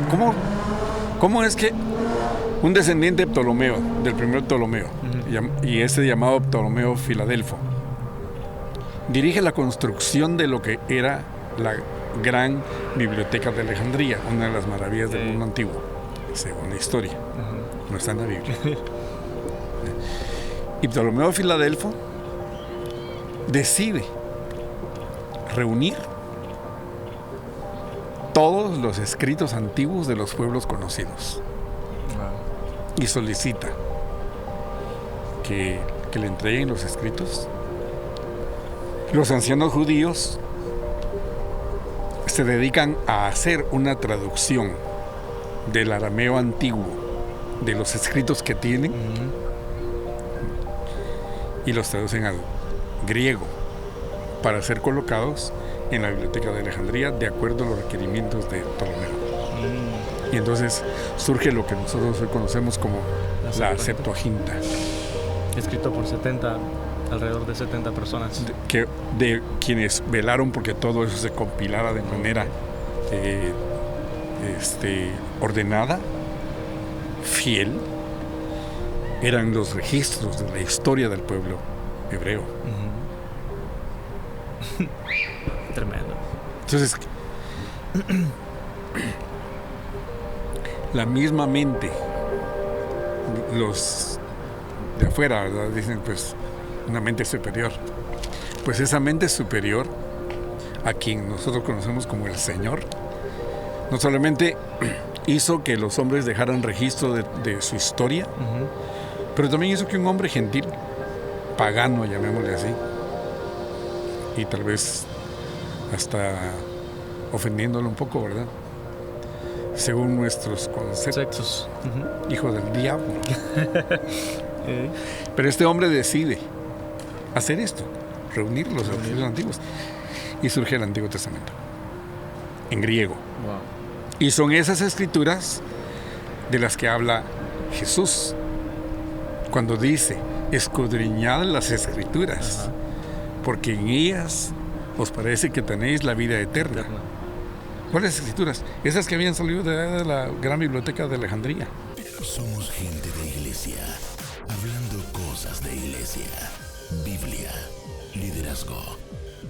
¿Cómo es que un descendiente de Ptolomeo, del primer Ptolomeo, y ese llamado Ptolomeo Filadelfo, dirige la construcción de lo que era la gran biblioteca de Alejandría, una de las maravillas del mundo antiguo, según la historia, no está en la Biblia? Y Ptolomeo Filadelfo decide reunir todos los escritos antiguos de los pueblos conocidos y solicita que le entreguen los escritos. Los ancianos judíos se dedican a hacer una traducción del arameo antiguo de los escritos que tienen y los traducen al griego para ser colocados en la biblioteca de Alejandría de acuerdo a los requerimientos de Ptolomeo. Y entonces surge lo que nosotros hoy conocemos como la Septuaginta. Escrito por alrededor de 70 personas. De quienes velaron porque todo eso se compilara de manera ordenada, fiel, eran los registros de la historia del pueblo hebreo. Tremendo. Entonces, la misma mente, los de afuera, ¿verdad?, dicen, pues, una mente superior. Pues esa mente superior, a quien nosotros conocemos como el Señor, no solamente hizo que los hombres dejaran registro de su historia, pero también hizo que un hombre gentil, pagano, llamémosle así, y tal vez hasta ofendiéndolo un poco, ¿verdad?, según nuestros conceptos, hijo del diablo. Pero este hombre decide hacer esto, reunir los escritos antiguos, y surge el Antiguo Testamento en griego. Y son esas escrituras de las que habla Jesús cuando dice: escudriñad las escrituras, porque en ellas os parece que tenéis la vida eterna. ¿Cuáles escrituras? Esas que habían salido de la gran biblioteca de Alejandría. Somos gente de iglesia, hablando cosas de iglesia, Biblia, liderazgo,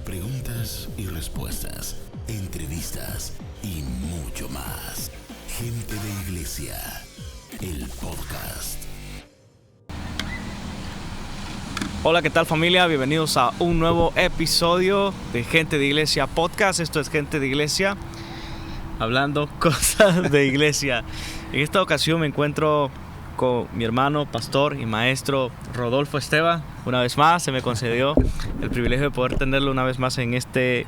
preguntas y respuestas, entrevistas y mucho más. Gente de iglesia, el podcast. Hola, ¿qué tal, familia? Bienvenidos a un nuevo episodio de Gente de Iglesia Podcast. Esto es Gente de Iglesia, hablando cosas de iglesia. En esta ocasión me encuentro con mi hermano, pastor y maestro Rodolfo Esteban. Una vez más se me concedió el privilegio de poder tenerlo una vez más en este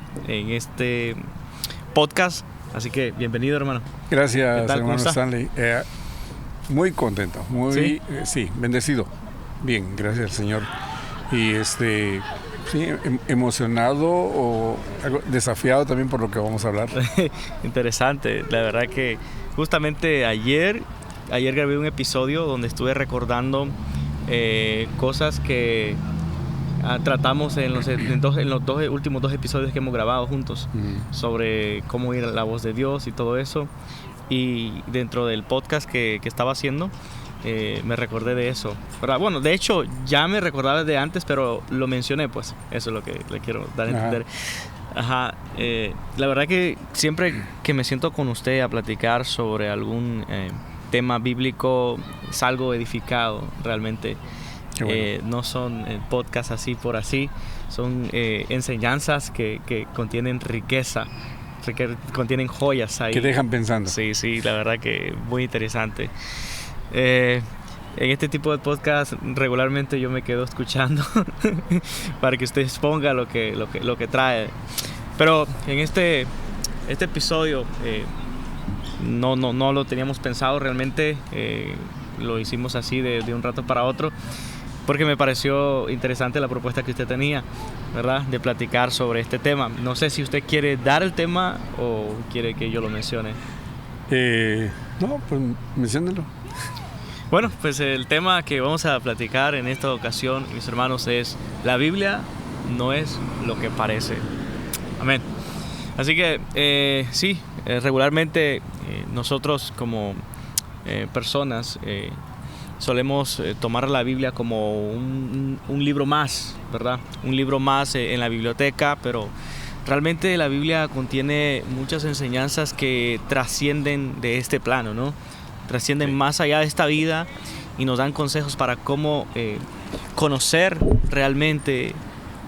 podcast. Así que bienvenido, hermano. Gracias, hermano Stanley. Muy contento, sí, bendecido. Bien, gracias al Señor. Y sí, emocionado o algo desafiado también por lo que vamos a hablar. Interesante, la verdad que justamente ayer grabé un episodio donde estuve recordando cosas que tratamos en los últimos dos episodios que hemos grabado juntos, sobre cómo oír la voz de Dios y todo eso. Y dentro del podcast que estaba haciendo, me recordé de eso, ¿verdad? Bueno, de hecho ya me recordaba de antes, pero lo mencioné, pues eso es lo que le quiero dar a entender. La verdad que siempre que me siento con usted a platicar sobre algún tema bíblico, salgo edificado realmente. Bueno. No son podcasts así por así, son enseñanzas que contienen riqueza, que contienen joyas ahí. Que dejan pensando. Sí, la verdad que muy interesante. En este tipo de podcast regularmente yo me quedo escuchando para que usted exponga lo que trae. Pero en este episodio no lo teníamos pensado realmente. Lo hicimos así de un rato para otro, porque me pareció interesante la propuesta que usted tenía, ¿verdad?, de platicar sobre este tema. No sé si usted quiere dar el tema o quiere que yo lo mencione. No, pues menciónelo. Bueno, pues el tema que vamos a platicar en esta ocasión, mis hermanos, es: la Biblia no es lo que parece. Amén. Así que sí, regularmente nosotros como personas solemos tomar la Biblia como un libro más, ¿verdad? Un libro más en la biblioteca, pero realmente la Biblia contiene muchas enseñanzas que trascienden de este plano, ¿no? Trascienden más allá de esta vida y nos dan consejos para cómo conocer realmente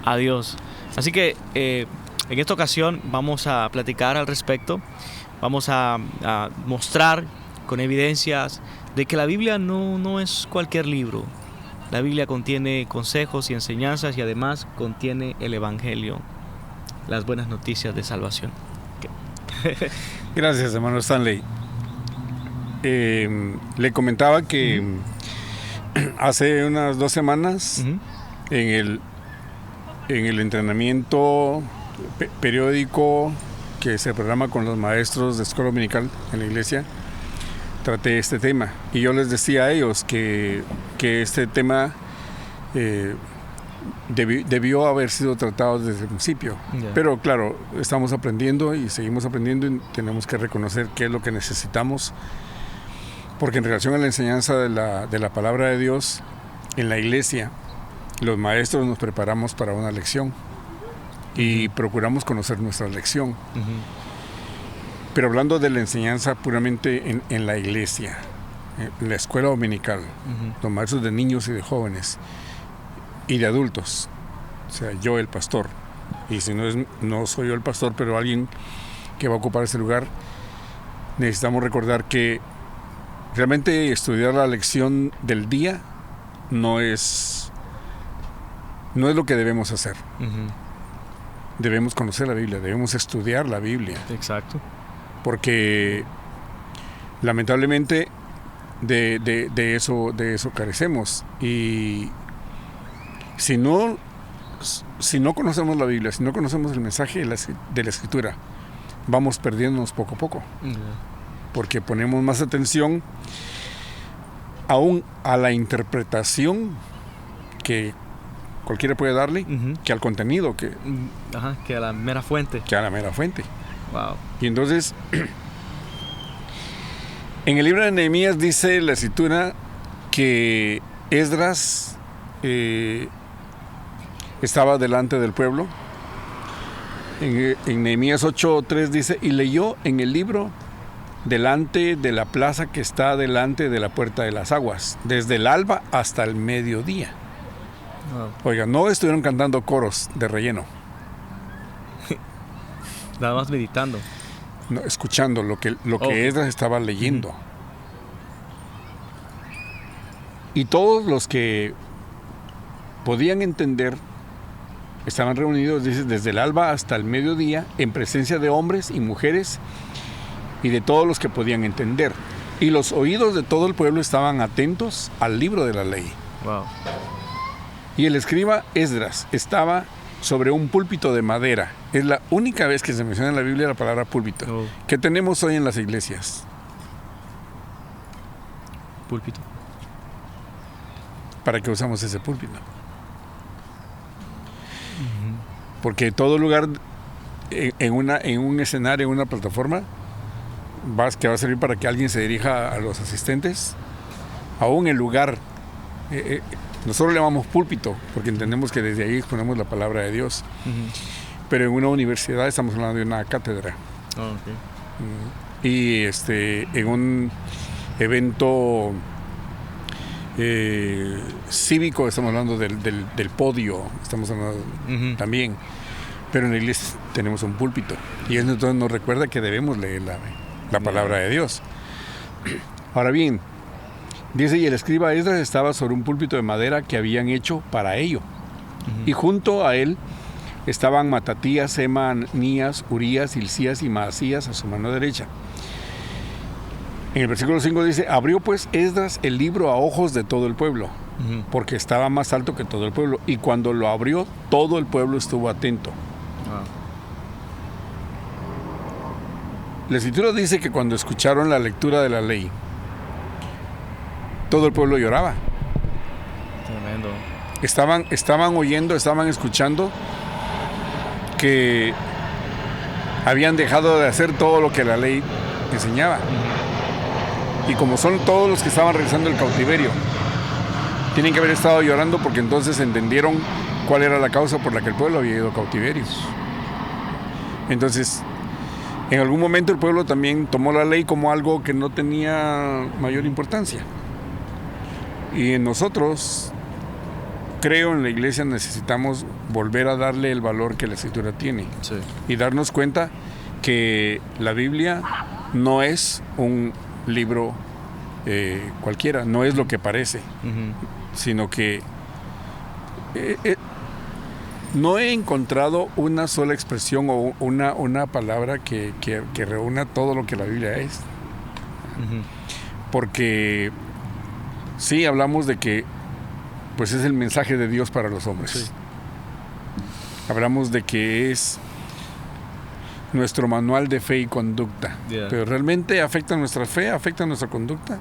a Dios. Así que en esta ocasión vamos a platicar al respecto, vamos a mostrar con evidencias de que la Biblia no es cualquier libro. La Biblia contiene consejos y enseñanzas y además contiene el Evangelio, las buenas noticias de salvación. Gracias, hermano Stanley. Le comentaba que hace unas 2 semanas en el entrenamiento periódico que se programa con los maestros de escuela dominical en la iglesia, traté este tema y yo les decía a ellos que este tema debió haber sido tratado desde el principio. Pero claro, estamos aprendiendo y seguimos aprendiendo y tenemos que reconocer qué es lo que necesitamos, porque en relación a la enseñanza de la palabra de Dios en la iglesia, los maestros nos preparamos para una lección y procuramos conocer nuestra lección. Pero hablando de la enseñanza puramente en la iglesia, en la escuela dominical, los maestros de niños y de jóvenes y de adultos, o sea, yo el pastor, y si no soy yo el pastor, pero alguien que va a ocupar ese lugar, necesitamos recordar que realmente estudiar la lección del día no es lo que debemos hacer. Debemos conocer la Biblia, debemos estudiar la Biblia. Exacto. Porque lamentablemente de eso carecemos. Y si no conocemos la Biblia, si no conocemos el mensaje de la Escritura, vamos perdiéndonos poco a poco. Porque ponemos más atención aún a la interpretación que cualquiera puede darle, que al contenido, que a la mera fuente. Wow. Y entonces, en el libro de Nehemías dice la Escritura que Esdras estaba delante del pueblo. En Nehemías 8:3 dice, y leyó en el libro delante de la plaza que está delante de la puerta de las aguas, desde el alba hasta el mediodía. Wow. Oiga, no estuvieron cantando coros de relleno. Nada más meditando. No, escuchando lo que Esdras estaba leyendo. Y todos los que podían entender estaban reunidos, dice, desde el alba hasta el mediodía, en presencia de hombres y mujeres y de todos los que podían entender. Y los oídos de todo el pueblo estaban atentos al libro de la ley. Wow. Y el escriba Esdras estaba sobre un púlpito de madera. Es la única vez que se menciona en la Biblia la palabra púlpito. ¿Qué tenemos hoy en las iglesias? Púlpito. ¿Para qué usamos ese púlpito? Porque todo lugar en un escenario, en una plataforma, que va a servir para que alguien se dirija a los asistentes, aún el lugar, nosotros le llamamos púlpito, porque entendemos que desde ahí exponemos la palabra de Dios. Pero en una universidad estamos hablando de una cátedra. Y en un evento cívico estamos hablando del podio, estamos hablando también. Pero en la iglesia tenemos un púlpito. Y eso entonces nos recuerda que debemos leer la palabra de Dios. Ahora bien, dice, y el escriba Esdras estaba sobre un púlpito de madera que habían hecho para ello. Y junto a él estaban Matatías, Semanías, Urías, Hilcías y Maasías a su mano derecha. En el versículo 5 dice, abrió pues Esdras el libro a ojos de todo el pueblo, porque estaba más alto que todo el pueblo. Y cuando lo abrió, todo el pueblo estuvo atento. La Escritura dice que cuando escucharon la lectura de la ley, todo el pueblo lloraba. Tremendo. Estaban oyendo, estaban escuchando que habían dejado de hacer todo lo que la ley enseñaba. Y como son todos los que estaban regresando del cautiverio, tienen que haber estado llorando porque entonces entendieron cuál era la causa por la que el pueblo había ido a cautiverio. Entonces, en algún momento el pueblo también tomó la ley como algo que no tenía mayor importancia. Y en nosotros, creo, en la iglesia necesitamos volver a darle el valor que la Escritura tiene. Sí. Y darnos cuenta que la Biblia no es un libro cualquiera, no es lo que parece, sino que no he encontrado una sola expresión o una palabra que reúna todo lo que la Biblia es. Porque sí, hablamos de que pues es el mensaje de Dios para los hombres. Sí. Hablamos de que es nuestro manual de fe y conducta. Yeah. Pero ¿realmente afecta nuestra fe? ¿Afecta nuestra conducta?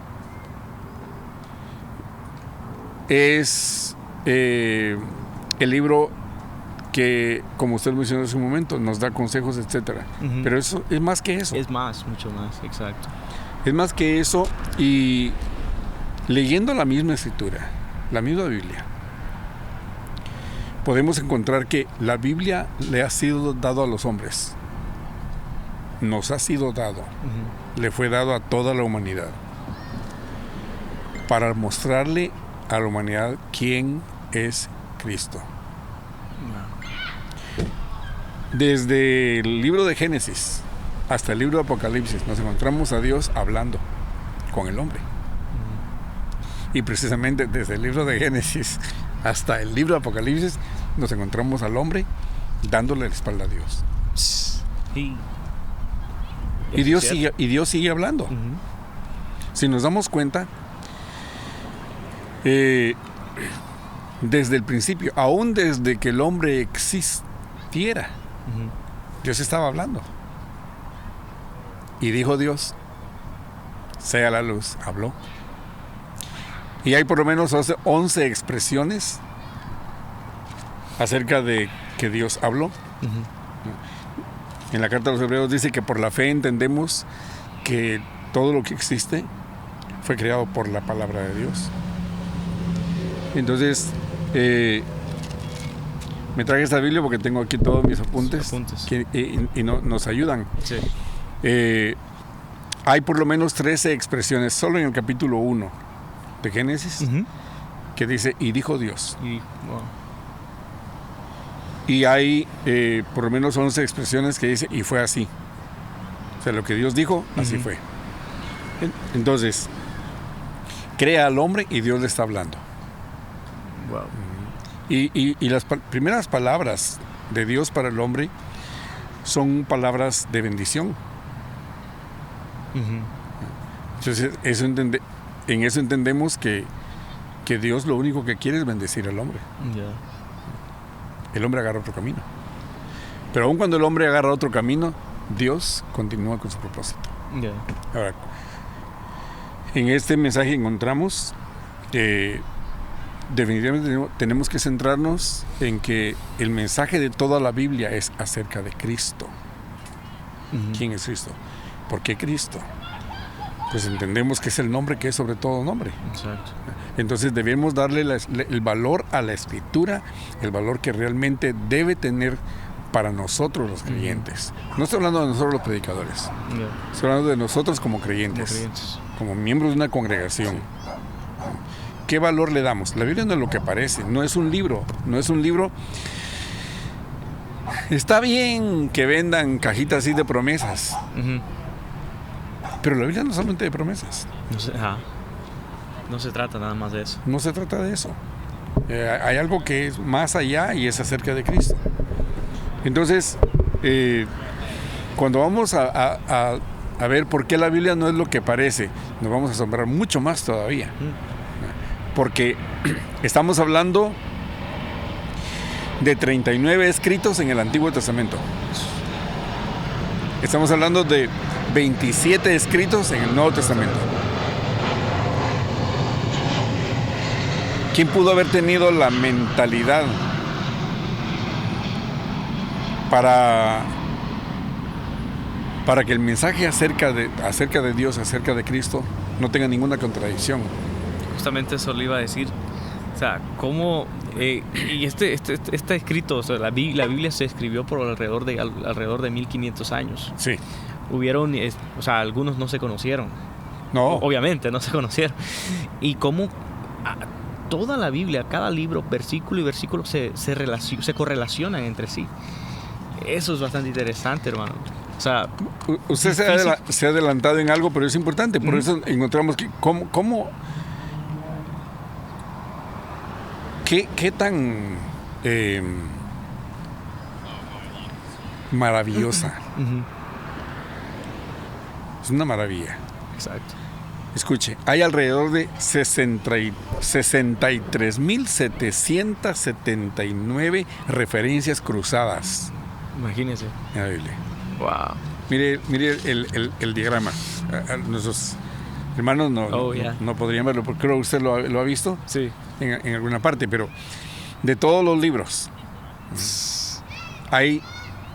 Es el libro que, como usted mencionó hace un momento, nos da consejos, etcétera. Pero eso es más que eso. Es más, mucho más, exacto. Es más que eso, y leyendo la misma Escritura, la misma Biblia, podemos encontrar que la Biblia le ha sido dado a los hombres. Nos ha sido dado. Le fue dado a toda la humanidad. Para mostrarle a la humanidad quién es Cristo. Desde el libro de Génesis hasta el libro de Apocalipsis nos encontramos a Dios hablando con el hombre. Y precisamente desde el libro de Génesis hasta el libro de Apocalipsis nos encontramos al hombre dándole la espalda a Dios. Y Dios sigue hablando. Si nos damos cuenta, desde el principio, aún desde que el hombre existiera, Dios estaba hablando. Y dijo Dios, sea la luz, habló. Y hay por lo menos 11 expresiones acerca de que Dios habló. En la carta a los Hebreos dice que por la fe entendemos que todo lo que existe fue creado por la palabra de Dios. Entonces, me traje esta Biblia porque tengo aquí todos mis apuntes. Que nos ayudan. Sí. Hay por lo menos 13 expresiones solo en el capítulo 1 de Génesis que dice, y dijo Dios. Y hay por lo menos 11 expresiones que dice, y fue así. O sea, lo que Dios dijo, así fue. Entonces, crea al hombre y Dios le está hablando. Wow. Y las primeras palabras de Dios para el hombre son palabras de bendición. Entonces, en eso entendemos que Dios lo único que quiere es bendecir al hombre. El hombre agarra otro camino. Pero aun cuando el hombre agarra otro camino, Dios continúa con su propósito. Ahora, en este mensaje encontramos definitivamente tenemos que centrarnos en que el mensaje de toda la Biblia es acerca de Cristo. ¿Quién es Cristo? ¿Por qué Cristo? Pues entendemos que es el nombre que es sobre todo nombre. Exacto. Entonces debemos darle el valor a la Escritura, el valor que realmente debe tener para nosotros los creyentes. No estoy hablando de nosotros los predicadores. Estoy hablando de nosotros como creyentes. Como miembros de una congregación. Sí. ¿Qué valor le damos? La Biblia no es lo que parece, no es un libro. Está bien que vendan cajitas así de promesas. Pero la Biblia no es solamente de promesas. No se trata nada más de eso. No se trata de eso. Hay algo que es más allá y es acerca de Cristo. Entonces, cuando vamos a ver por qué la Biblia no es lo que parece, nos vamos a asombrar mucho más todavía. Porque estamos hablando de 39 escritos en el Antiguo Testamento. Estamos hablando de 27 escritos en el Nuevo Testamento. ¿Quién pudo haber tenido la mentalidad para para que el mensaje acerca de Dios, acerca de Cristo, no tenga ninguna contradicción. Justamente eso le iba a decir. O sea, cómo... y está escrito, o sea, la Biblia se escribió por alrededor de 1500 años. Sí. Hubieron, o sea, algunos no se conocieron. No. Obviamente, no se conocieron. Y cómo toda la Biblia, cada libro, versículo y versículo se correlacionan entre sí. Eso es bastante interesante, hermano. O sea, usted se ha adelantado en algo, pero es importante. Por eso encontramos que qué tan maravillosa. Es una maravilla. Exacto. Escuche, hay alrededor de 63.779 referencias cruzadas Imagínese. en la Biblia. Wow. Mire el diagrama. Nuestros hermanos no podrían verlo, porque creo que usted lo ha visto. Sí. En alguna parte, pero de todos los libros hay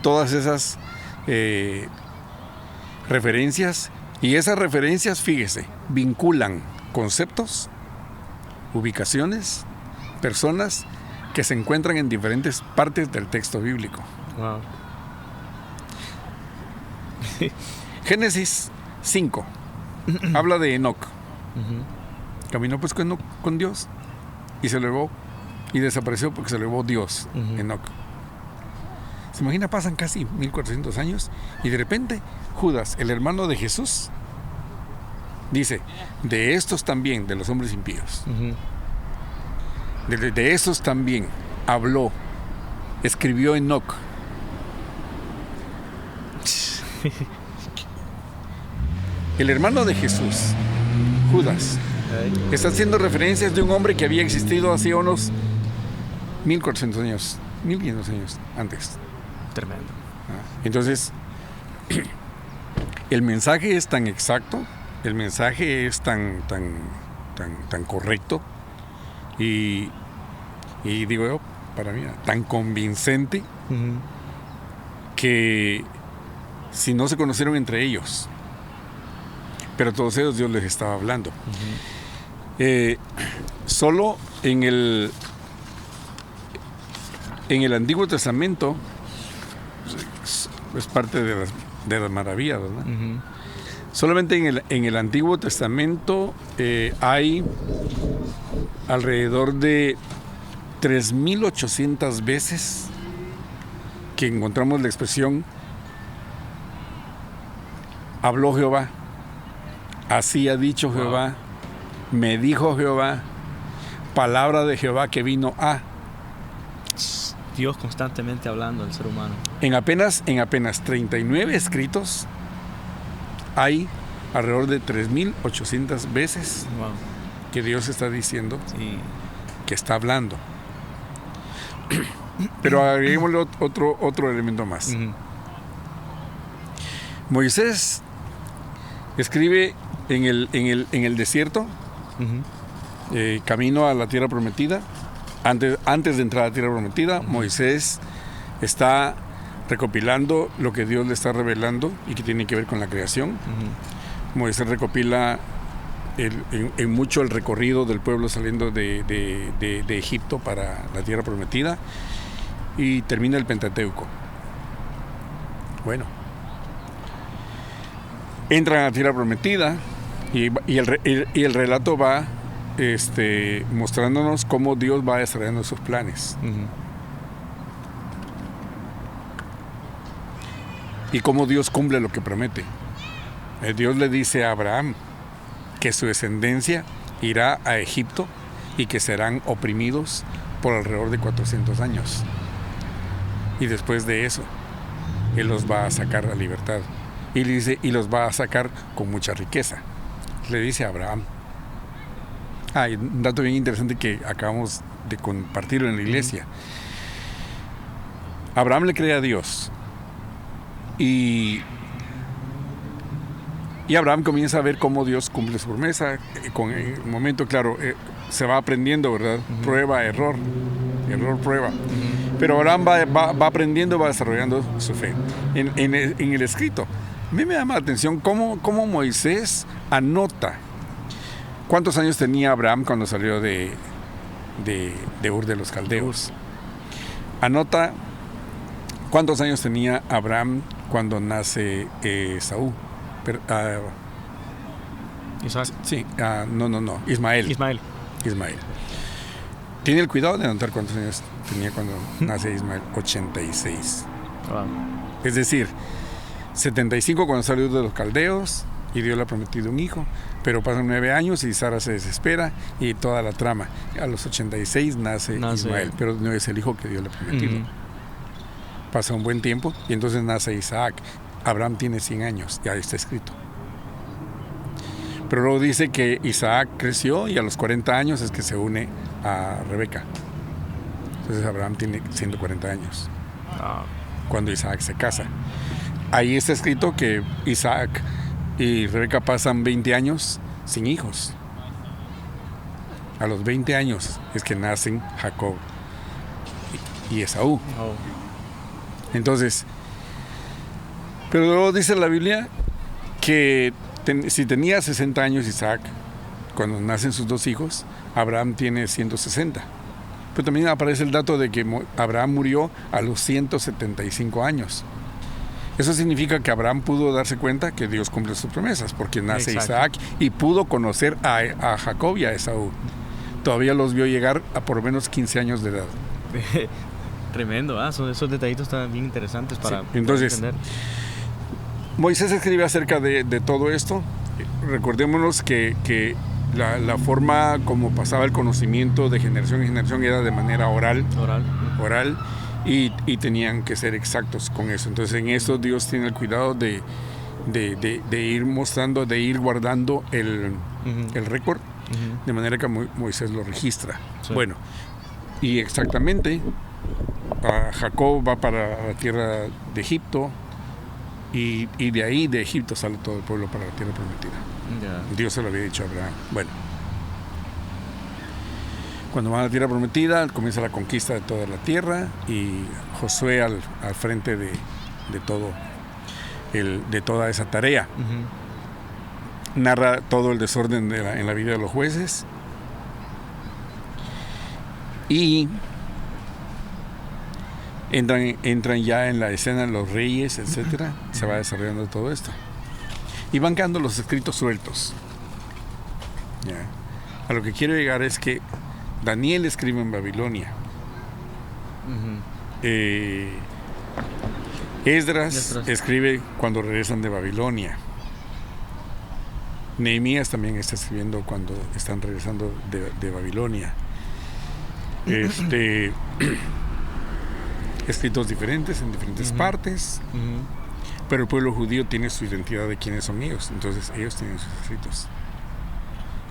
todas esas referencias, y esas referencias, fíjese, vinculan conceptos, ubicaciones, personas que se encuentran en diferentes partes del texto bíblico. Wow. Génesis 5 habla de Enoc. Caminó pues con Dios y se elevó y desapareció porque se elevó Dios. Enoc. Se imagina, pasan casi 1400 años y de repente Judas, el hermano de Jesús, dice: de estos también, de los hombres impíos, de estos también habló, escribió Enoc. El hermano de Jesús, Judas, está haciendo referencias de un hombre que había existido hace unos 1400 años, 1500 años antes. Tremendo. Entonces, el mensaje es tan exacto, el mensaje es tan correcto y digo yo, para mí, tan convincente, que si no se conocieron entre ellos, pero todos ellos Dios les estaba hablando. Solo en el Antiguo Testamento es parte de las maravillas, ¿verdad? Solamente en el Antiguo Testamento hay alrededor de 3.800 veces que encontramos la expresión habló Jehová, así ha dicho Jehová, me dijo Jehová, palabra de Jehová que vino a. Dios constantemente hablando al ser humano. En apenas 39 escritos hay alrededor de 3.800 veces que Dios está diciendo que está hablando. Pero agreguémosle otro elemento más. Moisés escribe en el desierto, camino a la tierra prometida. Antes de entrar a la tierra prometida, Moisés está recopilando lo que Dios le está revelando y que tiene que ver con la creación. Moisés recopila en mucho el recorrido del pueblo saliendo de Egipto para la tierra prometida, y termina el Pentateuco. Bueno, entran a la tierra prometida y el relato va mostrándonos cómo Dios va desarrollando sus planes. Y cómo Dios cumple lo que promete. Dios le dice a Abraham que su descendencia irá a Egipto y que serán oprimidos por alrededor de 400 años. Y después de eso, Él los va a sacar a libertad. Y le dice, y los va a sacar con mucha riqueza. Le dice a Abraham. Hay un dato bien interesante que acabamos de compartirlo en la iglesia. Abraham le cree a Dios. Y Abraham comienza a ver cómo Dios cumple su promesa. Con el momento, claro, se va aprendiendo, ¿verdad? Prueba, error, prueba. Pero Abraham va aprendiendo, va desarrollando su fe. En el escrito A mí me llama la atención cómo Moisés anota cuántos años tenía Abraham cuando salió de Ur de los Caldeos. Anota cuántos años tenía Abraham cuando nace Esaú. Isaac. Sí, no, Ismael. Tiene el cuidado de anotar cuántos años tenía cuando nace Ismael. 86. Wow. Es decir, 75 cuando salió de los caldeos y Dios le ha prometido un hijo, pero pasan 9 años y Sara se desespera y toda la trama. A los 86 nace Ismael, pero no es el hijo que Dios le ha prometido. Pasa un buen tiempo y entonces nace Isaac. Abraham tiene 100 años, ya está escrito. Pero luego dice que Isaac creció y a los 40 años es que se une a Rebeca. Entonces Abraham tiene 140 años cuando Isaac se casa. Ahí está escrito que Isaac y Rebeca pasan 20 años sin hijos. A los 20 años es que nacen Jacob y Esaú. Entonces, pero luego dice la Biblia que si tenía 60 años Isaac, cuando nacen sus 2 hijos, Abraham tiene 160. Pero también aparece el dato de que Abraham murió a los 175 años. Eso significa que Abraham pudo darse cuenta que Dios cumple sus promesas, porque nace Isaac y pudo conocer a Jacob y a Esaú. Todavía los vio llegar a por lo menos 15 años de edad. Tremendo, esos detallitos están bien interesantes para Entonces, entender. Moisés escribe acerca de todo esto. Recordémonos que la forma como pasaba el conocimiento de generación en generación era de manera oral. Y tenían que ser exactos con eso. Entonces en eso Dios tiene el cuidado de ir mostrando, de ir guardando el récord, de manera que Moisés lo registra. Sí. Bueno, y exactamente Jacob va para la tierra de Egipto y de ahí de Egipto sale todo el pueblo para la tierra prometida. Dios se lo había dicho a Abraham. Bueno, cuando van a la tierra prometida comienza la conquista de toda la tierra y Josué al frente de toda esa tarea. Narra todo el desorden en la vida de los jueces y entran ya en la escena los reyes, etcétera. Se va desarrollando todo esto y van quedando los escritos sueltos. A lo que quiero llegar es que Daniel escribe en Babilonia. Esdras escribe cuando regresan de Babilonia. Nehemías también está escribiendo cuando están regresando de Babilonia. Escritos diferentes en diferentes partes, pero el pueblo judío tiene su identidad de quiénes son ellos, entonces ellos tienen sus escritos.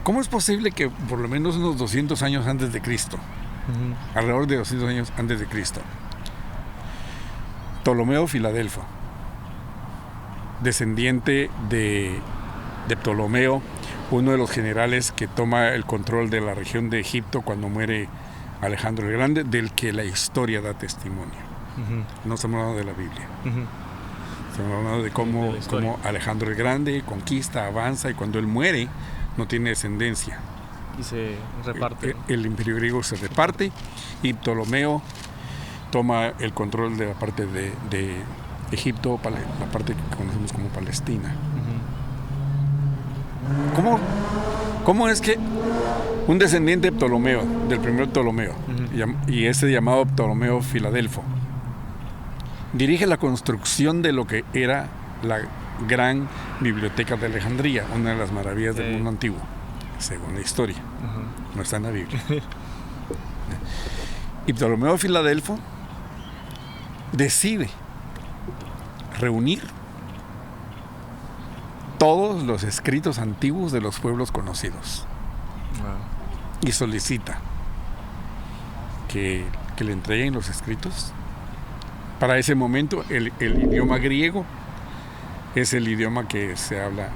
¿Cómo es posible que por lo menos unos 200 años antes de Cristo, alrededor de 200 años antes de Cristo, Ptolomeo Filadelfo, descendiente de Ptolomeo, uno de los generales que toma el control de la región de Egipto cuando muere Alejandro el Grande, del que la historia da testimonio? No estamos hablando de la Biblia. Estamos hablando de cómo Alejandro el Grande conquista, avanza, y cuando él muere no tiene descendencia. Y se reparte. El imperio griego se reparte y Ptolomeo toma el control de la parte de Egipto, la parte que conocemos como Palestina. ¿Cómo es que un descendiente de Ptolomeo, del primer Ptolomeo, y ese llamado Ptolomeo Filadelfo, dirige la construcción de lo que era la gran biblioteca de Alejandría, una de las maravillas del mundo antiguo, según la historia? No está en la Biblia. Y Ptolomeo Filadelfo decide reunir todos los escritos antiguos de los pueblos conocidos y solicita que le entreguen los escritos. Para ese momento el idioma griego es el idioma que se habla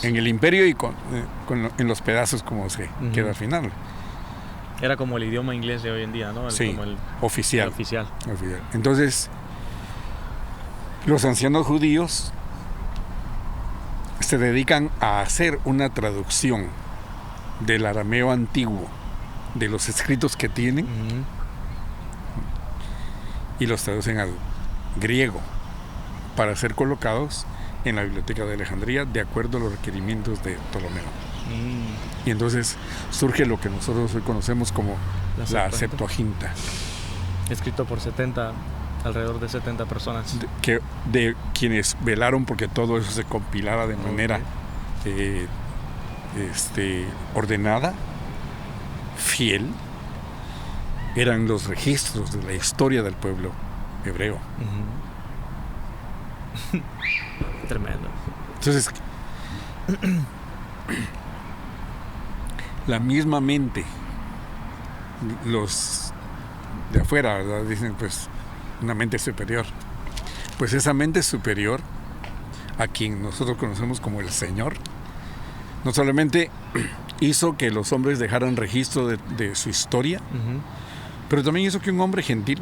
en el imperio y en los pedazos como se queda al final. Era como el idioma inglés de hoy en día, ¿no? Sí, como el oficial. Entonces, los ancianos judíos se dedican a hacer una traducción del arameo antiguo, de los escritos que tienen, y los traducen al griego para ser colocados en la Biblioteca de Alejandría de acuerdo a los requerimientos de Ptolomeo. Y entonces surge lo que nosotros hoy conocemos como la Septuaginta. Escrito por alrededor de 70 personas. De quienes velaron porque todo eso se compilara de manera ordenada, fiel. Eran los registros de la historia del pueblo hebreo. Tremendo. Entonces, la misma mente, los de afuera, ¿verdad?, dicen, pues, una mente superior. Pues esa mente superior, a quien nosotros conocemos como el Señor, no solamente hizo que los hombres dejaran registro de su historia, pero también hizo que un hombre gentil,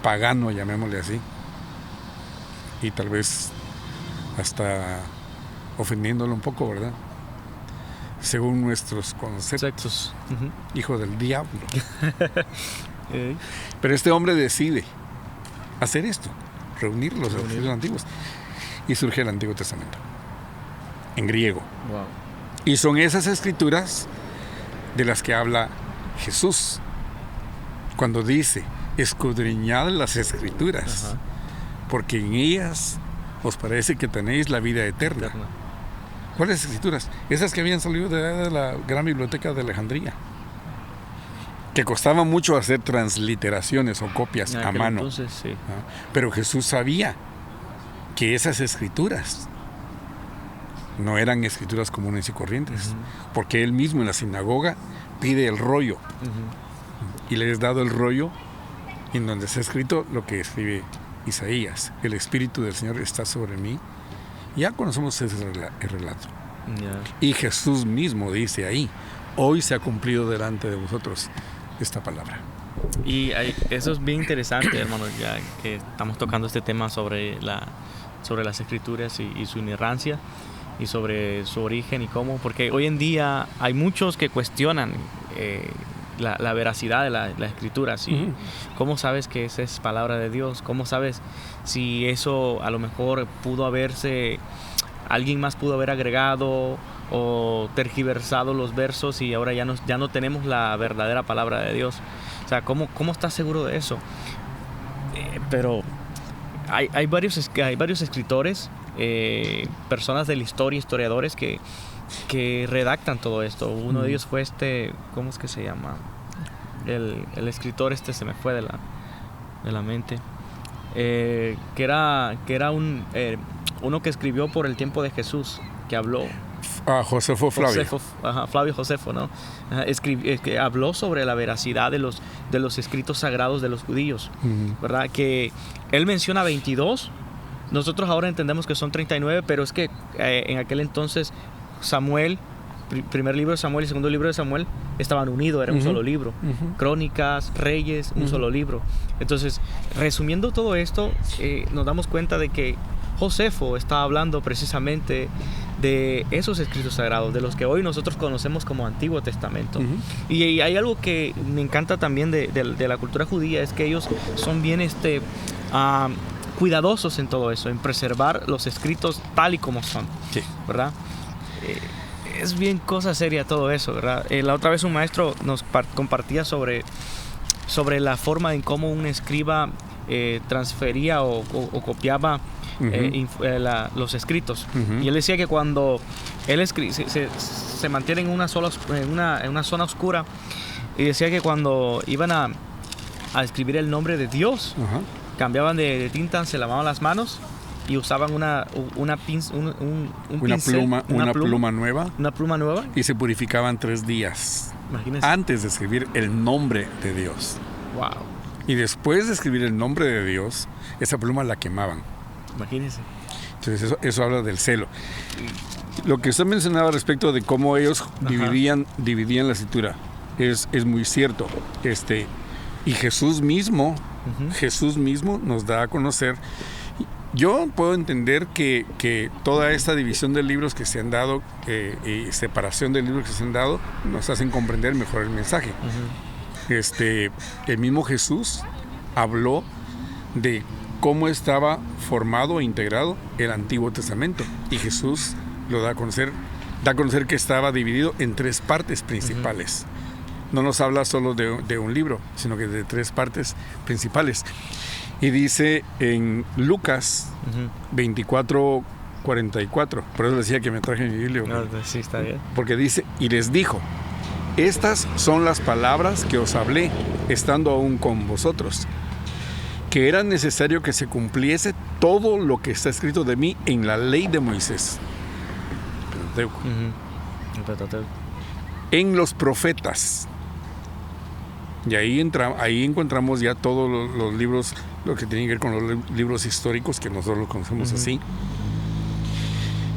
pagano, llamémosle así, y tal vez hasta ofendiéndolo un poco, ¿verdad?, según nuestros conceptos, hijo del diablo. Pero este hombre decide hacer esto, reunir los escritos antiguos, y surge el Antiguo Testamento en griego. Y son esas escrituras de las que habla Jesús cuando dice: escudriñad las escrituras, porque en ellas os parece que tenéis la vida eterna. ¿Cuáles escrituras? Esas que habían salido de la gran biblioteca de Alejandría, que costaba mucho hacer transliteraciones o copias a mano. Entonces, sí. Pero Jesús sabía que esas escrituras no eran escrituras comunes y corrientes, porque él mismo en la sinagoga pide el rollo, y le es dado el rollo en donde está escrito lo que escribe Isaías: el Espíritu del Señor está sobre mí. Ya conocemos ese relato. Y Jesús mismo dice ahí: hoy se ha cumplido delante de vosotros esta palabra. Y eso es bien interesante, hermano, ya que estamos tocando este tema sobre las escrituras y su inerrancia, y sobre su origen y cómo, porque hoy en día hay muchos que cuestionan la veracidad de las escrituras. Y ¿cómo sabes que esa es palabra de Dios? ¿Cómo sabes si eso a lo mejor alguien más pudo haber agregado o tergiversado los versos y ahora ya no tenemos la verdadera palabra de Dios? O sea, ¿cómo estás seguro de eso? Pero hay varios escritores, personas de la historia, historiadores que redactan todo esto. Uno de ellos fue ¿cómo es que se llama? El escritor se me fue de la mente. Que era uno que escribió por el tiempo de Jesús, que habló. Josefo Flavio. Flavio Josefo, ¿no? Que habló sobre la veracidad de los escritos sagrados de los judíos, ¿verdad? Que él menciona 22. Nosotros ahora entendemos que son 39, pero es que en aquel entonces Samuel, primer libro de Samuel y segundo libro de Samuel, estaban unidos, era un solo libro. Crónicas, Reyes, un solo libro. Entonces, resumiendo todo esto, nos damos cuenta de que Josefo estaba hablando precisamente de esos escritos sagrados, de los que hoy nosotros conocemos como Antiguo Testamento. Y hay algo que me encanta también de la cultura judía, es que ellos son bien cuidadosos en todo eso, en preservar los escritos tal y como son, ¿verdad? Es bien cosa seria todo eso, ¿verdad? La otra vez un maestro nos compartía sobre la forma en cómo un escriba transfería o copiaba los escritos. Y él decía que cuando él se mantiene en una zona oscura, y decía que cuando iban a escribir el nombre de Dios, cambiaban de tinta, se lavaban las manos y usaban una pluma nueva. Una pluma nueva. Y se purificaban 3 días. Imagínense. Antes de escribir el nombre de Dios. Wow. Y después de escribir el nombre de Dios, esa pluma la quemaban. Imagínense. Entonces eso habla del celo. Lo que usted mencionaba respecto de cómo ellos dividían la escritura es muy cierto. Y Jesús mismo nos da a conocer Yo puedo entender que toda esta división de libros que se han dado y separación de libros que se han dado nos hacen comprender mejor el mensaje. El mismo Jesús habló de cómo estaba formado e integrado el Antiguo Testamento, y Jesús lo da a conocer que estaba dividido en 3 partes principales. No nos habla solo de un libro, sino que de 3 partes principales. Y dice en Lucas 24:44, por eso decía que me traje mi Biblia. No, sí, está bien. Porque dice, y les dijo: estas son las palabras que os hablé estando aún con vosotros, que era necesario que se cumpliese todo lo que está escrito de mí en la ley de Moisés, en los profetas. Y ahí encontramos ya todos los libros, lo que tiene que ver con los libros históricos, que nosotros los conocemos así,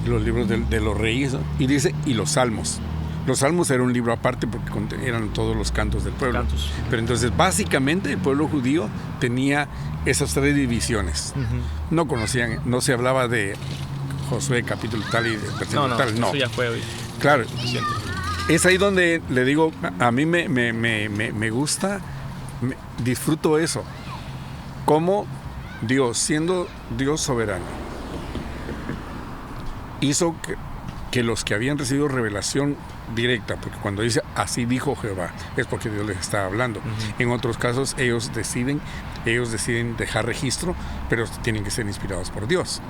los libros de los reyes, ¿no? Y dice, y los salmos. Los salmos era un libro aparte porque eran todos los cantos del pueblo. Pero entonces básicamente el pueblo judío tenía esas 3 divisiones. No conocían, no se hablaba de Josué capítulo tal y versículo tal. No, eso ya fue hoy. Claro. Es ahí donde le digo, a mí me gusta, disfruto eso. Cómo Dios, siendo Dios soberano, hizo que los que habían recibido revelación directa, porque cuando dice así dijo Jehová, es porque Dios les está hablando. En otros casos ellos deciden dejar registro, pero tienen que ser inspirados por Dios.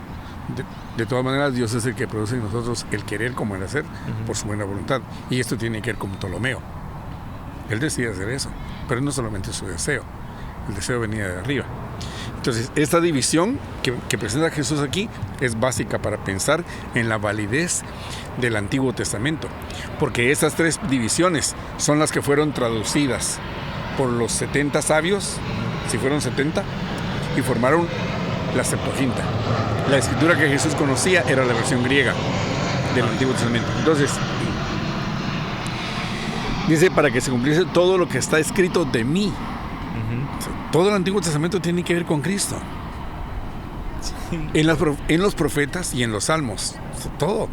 De todas maneras, Dios es el que produce en nosotros el querer como el hacer por su buena voluntad. Y esto tiene que ver con Ptolomeo. Él decide hacer eso, pero no solamente su deseo. El deseo venía de arriba. Entonces, esta división que presenta Jesús aquí es básica para pensar en la validez del Antiguo Testamento, porque esas 3 divisiones son las que fueron traducidas por los 70 sabios, si fueron 70, y formaron la Septuaginta. La escritura que Jesús conocía era la versión griega del Antiguo Testamento. Entonces, dice, para que se cumpliese todo lo que está escrito de mí. O sea, todo el Antiguo Testamento tiene que ver con Cristo. Sí. En los profetas y en los salmos. O sea, todo.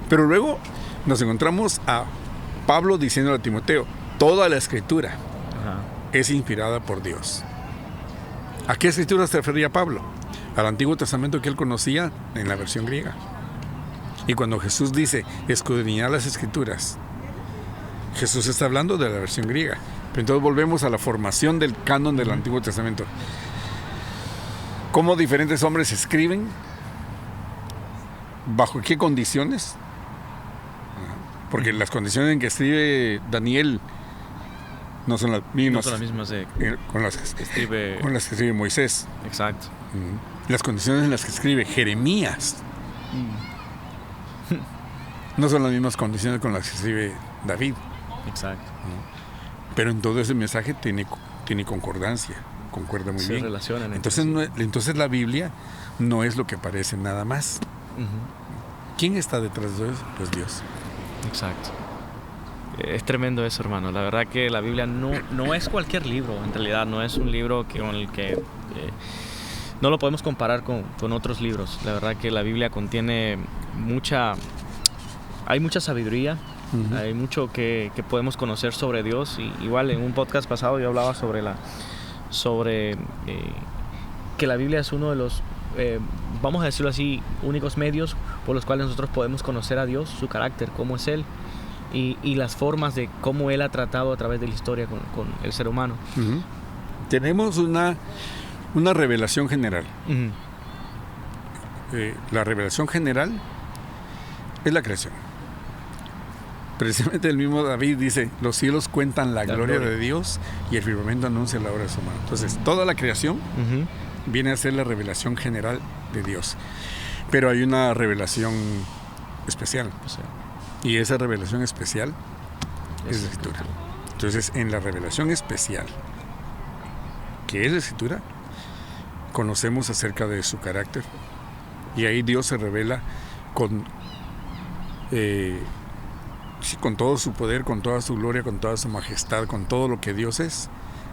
Pero luego nos encontramos a Pablo diciendo a Timoteo, toda la escritura es inspirada por Dios. ¿A qué escritura se refería Pablo? Al Antiguo Testamento que él conocía en la versión griega. Y cuando Jesús dice escudriñar las escrituras, Jesús está hablando de la versión griega. Pero entonces volvemos a la formación del canon del Antiguo Testamento. ¿Cómo diferentes hombres escriben? ¿Bajo qué condiciones? Porque las condiciones en que escribe Daniel no son las mismas, con las que escribe Moisés. Exacto. Las condiciones en las que escribe Jeremías no son las mismas condiciones con las que escribe David. Exacto. Pero en todo ese mensaje tiene concordancia, concuerda muy bien. Relacionan entonces la Biblia no es lo que parece nada más. ¿Quién está detrás de eso? Pues Dios. Exacto. Es tremendo eso, hermano. La verdad que la Biblia no es cualquier libro. En realidad no es un libro con el que no lo podemos comparar con otros libros. La verdad que la Biblia contiene hay mucha sabiduría. Hay mucho que podemos conocer sobre Dios. Y igual en un podcast pasado yo hablaba sobre que la Biblia es uno de los vamos a decirlo así, únicos medios por los cuales nosotros podemos conocer a Dios, su carácter, cómo es Él y las formas de cómo Él ha tratado a través de la historia con el ser humano. Tenemos una revelación general. La revelación general es la creación. Precisamente el mismo David dice, los cielos cuentan la gloria de Dios y el firmamento anuncia la obra de su mano. Entonces, toda la creación viene a ser la revelación general de Dios. Pero hay una revelación especial. Y esa revelación especial es la Escritura. Entonces, en la revelación especial, que es la Escritura, conocemos acerca de su carácter. Y ahí Dios se revela con todo su poder, con toda su gloria, con toda su majestad, con todo lo que Dios es,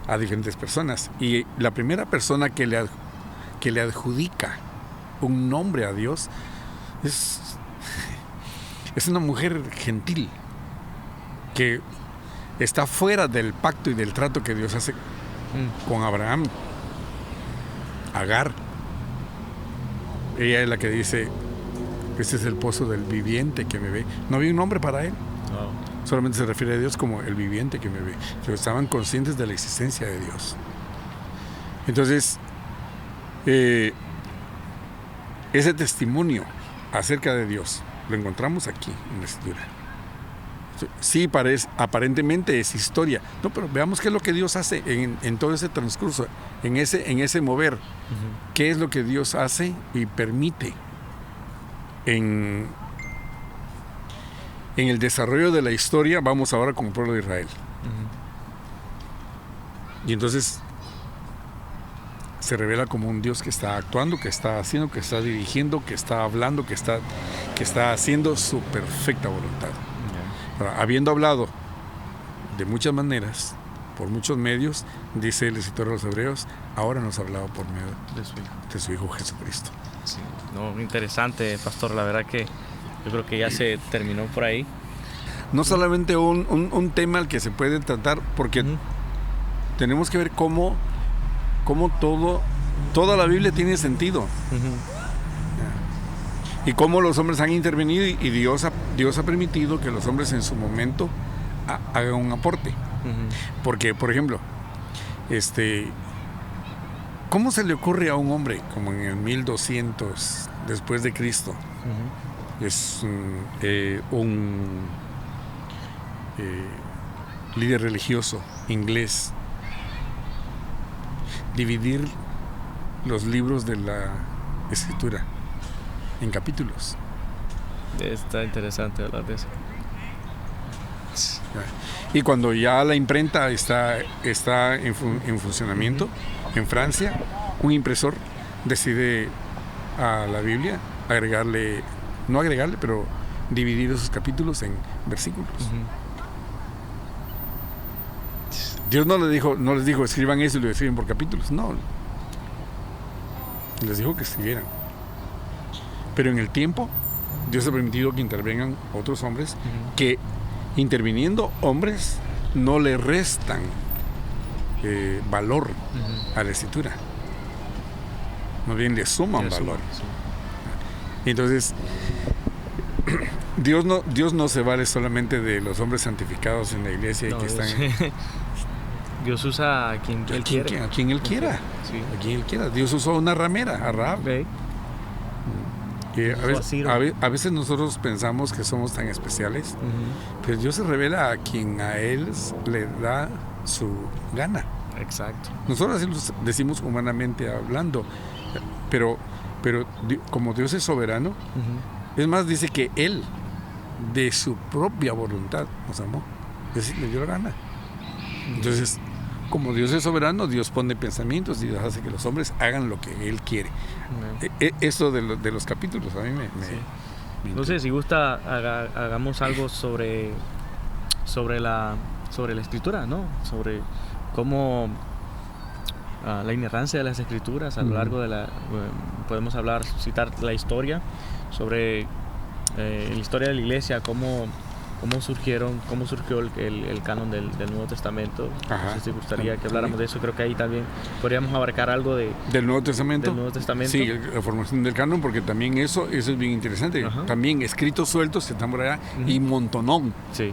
a diferentes personas. Y la primera persona que le adjudica un nombre a Dios, es una mujer gentil que está fuera del pacto y del trato que Dios hace con Abraham. Agar, ella es la que dice: este es el pozo del viviente que me ve. No había un nombre para él. Solamente se refiere a Dios como el viviente que me ve. Pero estaban conscientes de la existencia de Dios. Entonces, ese testimonio acerca de Dios lo encontramos aquí en la Escritura. Sí, aparentemente es historia. No, pero veamos qué es lo que Dios hace en todo ese transcurso, en ese mover. ¿Qué es lo que Dios hace y permite en el desarrollo de la historia? Vamos ahora con el pueblo de Israel. Y entonces se revela como un Dios que está actuando, que está haciendo, que está dirigiendo, que está hablando, que está haciendo su perfecta voluntad. Ahora, habiendo hablado de muchas maneras, por muchos medios, dice el escritor de los Hebreos, ahora nos ha hablado por medio de su Hijo Jesucristo. Sí. No, interesante, pastor. La verdad que yo creo que ya se terminó por ahí. No solamente un tema al que se puede tratar, porque tenemos que ver cómo toda la Biblia tiene sentido. Y cómo los hombres han intervenido y Dios ha permitido que los hombres en su momento hagan un aporte. Porque, por ejemplo, ¿cómo se le ocurre a un hombre como en el 1200 después de Cristo? Es un líder religioso inglés dividir los libros de la Escritura en capítulos. Está interesante hablar de eso. Y cuando ya la imprenta está en funcionamiento, en Francia, un impresor decide a la Biblia pero dividir esos capítulos en versículos. Dios no les dijo escriban eso y lo escriben por capítulos, no. Les dijo que escribieran. Pero en el tiempo, Dios ha permitido que intervengan otros hombres que, interviniendo hombres, no le restan valor a la Escritura. Más bien le suman valor. Entonces, Dios no se vale solamente de los hombres santificados en la iglesia y que están... Dios usa a quien Él quiere. A quien Él quiera. Sí. A quien Él quiera. Dios usó una ramera, a Rahab. A veces nosotros pensamos que somos tan especiales, pero Dios se revela a quien a Él le da su gana. Exacto. Nosotros así lo decimos humanamente hablando, pero como Dios es soberano, es más, dice que Él, de su propia voluntad, nos amó. Es decir, le dio la gana. Entonces, como Dios es soberano, Dios pone pensamientos y Dios hace que los hombres hagan lo que Él quiere. Esto de los capítulos a mí me no sé, si gusta, hagamos algo sobre la Escritura, ¿no? Sobre cómo la inerrancia de las Escrituras a lo largo de podemos citar la historia sobre la historia de la iglesia, cómo surgió el canon del Nuevo Testamento. No sé si gustaría que habláramos de eso. Creo que ahí también podríamos abarcar algo ¿Del Nuevo Testamento? Del Nuevo Testamento. Sí, la formación del canon, porque también eso es bien interesante. También escritos sueltos que están por allá y montonón. Sí,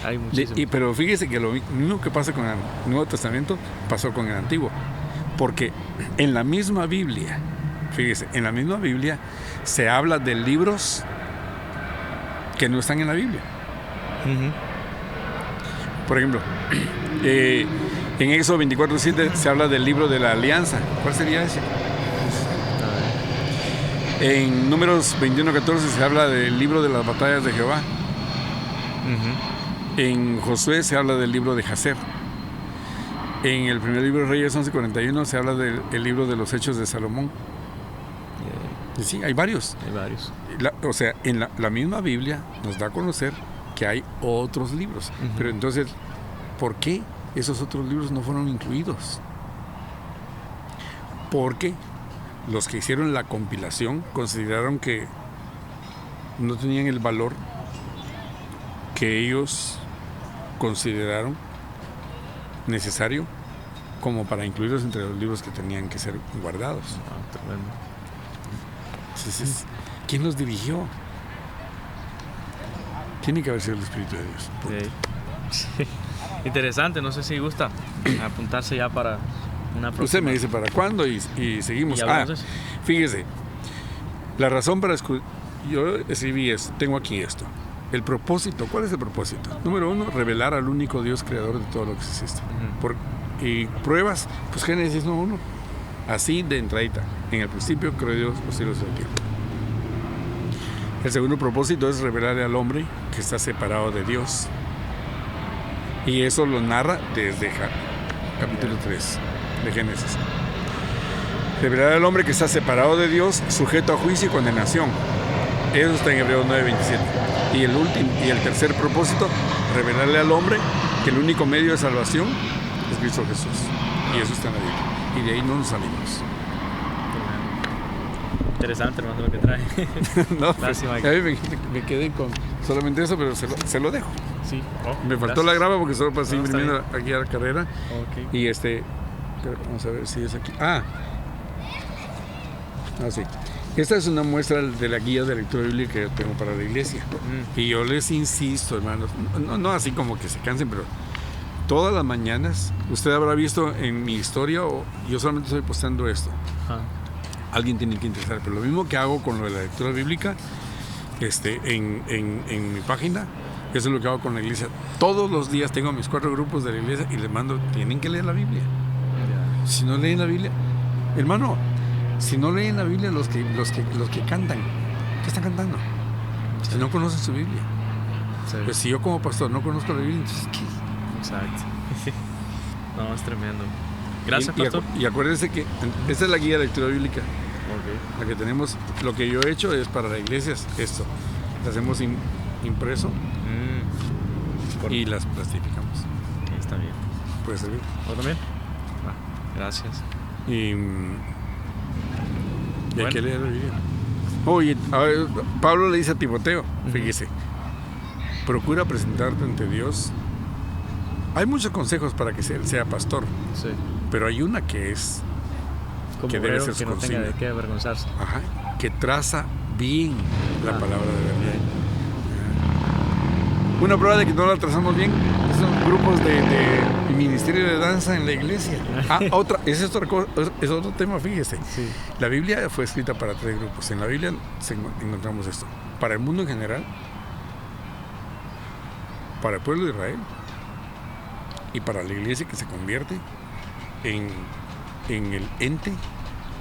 hay muchísimos. Pero fíjese que lo mismo que pasa con el Nuevo Testamento pasó con el Antiguo. Porque en la misma Biblia, se habla de libros que no están en la Biblia. Por ejemplo, en Éxodo 24:7 se habla del libro de la alianza. ¿Cuál sería ese? En Números 21:14 se habla del libro de las batallas de Jehová. En Josué se habla del libro de Jacer. En el primer libro de Reyes 11:41 se habla del libro de los Hechos de Salomón. Sí, hay varios. En la misma Biblia nos da a conocer que hay otros libros. Pero entonces, ¿por qué esos otros libros no fueron incluidos? ¿Por qué? los que hicieron la compilación consideraron que no tenían el valor que ellos consideraron necesario como para incluirlos entre los libros que tenían que ser guardados. Tremendo. Entonces, ¿quién los dirigió? Tiene que haber sido el Espíritu de Dios. Sí. Interesante, no sé si gusta apuntarse ya para una próxima. Usted me dice para cuándo y seguimos. Fíjese, la razón para yo escribí esto, tengo aquí esto. El propósito, ¿cuál es el propósito? Número 1, revelar al único Dios creador de todo lo que existe. Y pruebas, pues Génesis 1:1. Así de entradita. En el principio creó Dios los cielos y la tierra. El segundo propósito es revelarle al hombre que está separado de Dios. Y eso lo narra desde capítulo 3 de Génesis. Revelar al hombre que está separado de Dios, sujeto a juicio y condenación. Eso está en Hebreos 9:27. Y el tercer propósito, revelarle al hombre que el único medio de salvación es Cristo Jesús. Y eso está en la Biblia. Y de ahí no nos salimos. Interesante, hermano, lo que trae. No, lástima. A mí me quedé con solamente eso, pero se lo dejo. Sí. Me faltó la grava porque solo pasé imprimiendo aquí a la carrera. Okay. Y vamos a ver si es aquí. Sí. Esta es una muestra de la guía de lectura bíblica que yo tengo para la iglesia. Y yo les insisto, hermanos, no así como que se cansen, pero todas las mañanas, usted habrá visto en mi historia, o yo solamente estoy postando esto. Alguien tiene que interesar, pero lo mismo que hago con lo de la lectura bíblica en mi página, eso es lo que hago con la iglesia. Todos los días tengo mis 4 grupos de la iglesia y les mando, tienen que leer la Biblia. Si no leen la Biblia, hermano, si no leen la Biblia, los que cantan, ¿qué están cantando? Si no conocen su Biblia. Sí. Pues si yo como pastor no conozco la Biblia, entonces ¿qué? Exacto. No, es tremendo. Gracias, pastor. Y acuérdense que esta es la guía de lectura bíblica. Okay. La que tenemos, lo que yo he hecho es para la iglesia, es esto. La hacemos impreso y las plastificamos. Está bien. Puede servir. ¿Vos también? Gracias. Y hay que leer la Biblia. Oye, Pablo le dice a Timoteo, fíjese, procura presentarte ante Dios. Hay muchos consejos para que sea pastor, sí, pero hay una que es como que debe ser que no tenga de qué avergonzarse. Ajá, que traza bien la palabra de verdad. Una prueba de que no la trazamos bien son grupos de ministerio de danza en la iglesia. Ese es otro tema, fíjese. Sí. La Biblia fue escrita para 3 grupos. En la Biblia encontramos esto. Para el mundo en general, para el pueblo de Israel y para la iglesia que se convierte en el ente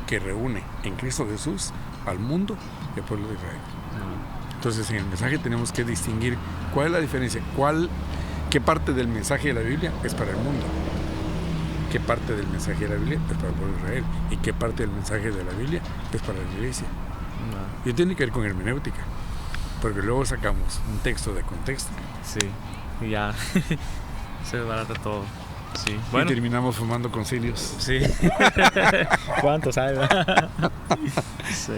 que reúne en Cristo Jesús al mundo y al pueblo de Israel. Entonces en el mensaje tenemos que distinguir cuál es la diferencia, qué parte del mensaje de la Biblia es para el mundo, qué parte del mensaje de la Biblia es para el pueblo de Israel y qué parte del mensaje de la Biblia es para la iglesia. Y tiene que ver con hermenéutica, porque luego sacamos un texto de contexto. Sí, y ya se desbarata todo. Sí. Y terminamos fumando concilios. Sí. ¿Cuántos hay? Sí.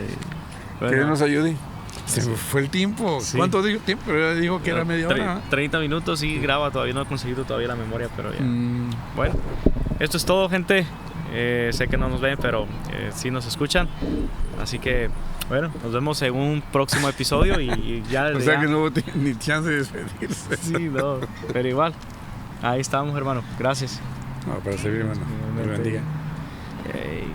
Que Dios nos ayude. Se fue el tiempo. Sí. ¿Cuánto dijo tiempo? Pero dijo que era media hora. 30 minutos, sí, graba. Todavía no he conseguido todavía la memoria, pero ya. Bueno, esto es todo, gente. Sé que no nos ven, pero sí nos escuchan. Así que, bueno, nos vemos en un próximo episodio y ya... O sea que no hubo ni chance de despedirse. Sí, no, pero igual. Ahí estamos, hermano. Gracias. No, para servir, hermano. Me bendiga. Hey.